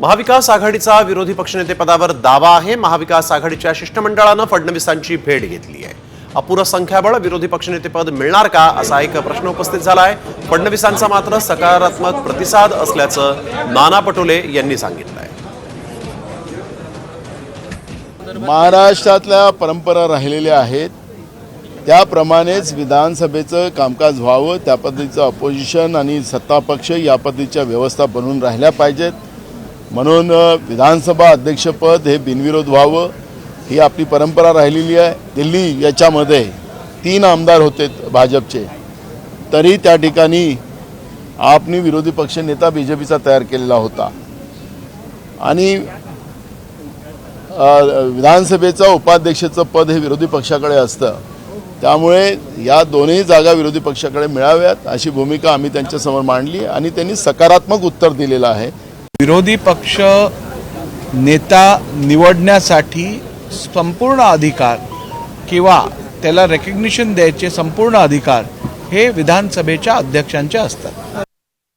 महाविकास आघाडीचा विरोधी पक्षनेतेपदावर दावा आहे। महाविकास आघाडीच्या शिष्टमंडळानं फडणवीसांची भेट घेतली आहे। अपुरं संख्याबळ विरोधी पक्षनेतेपद मिळणार का असा एक प्रश्न उपस्थित झाला आहे। फडणवीसांचा मात्र सकारात्मक प्रतिसाद असल्याचं नाना पटोले यांनी सांगितलं आहे। महाराष्ट्रातल्या परंपरा राहिलेल्या आहेत त्याप्रमाणेच विधानसभेचं कामकाज व्हावं, त्या पद्धतीचं अपोजिशन आणि सत्ता पक्ष या पद्धतीच्या व्यवस्था बनवून राहिल्या पाहिजेत। म्हणून विधानसभा अध्यक्षपद हे बिनविरोध व्हावं ही आपली परंपरा राहिलेली आहे। दिल्ली याच्यामध्ये 3 आमदार होते भाजपचे, तरी त्या ठिकाणी आपनी विरोधी पक्ष नेता बीजेपीचा तयार केलेला होता आणि विधानसभेचं उपाध्यक्षाचं पद हे विरोधी पक्षाकडे असतं। त्यामुळे या दोन्ही जागा विरोधी पक्षाकडे मिळाव्यात अशी भूमिका आम्ही त्यांच्यासमोर मांडली आणि त्यांनी सकारात्मक उत्तर दिलेलं आहे। विरोधी पक्ष नेता निवडण्यासाठी संपूर्ण अधिकार किंवा त्याला रेकग्निशन द्यायचे संपूर्ण अधिकार हे विधानसभेच्या अध्यक्षांचे असतात।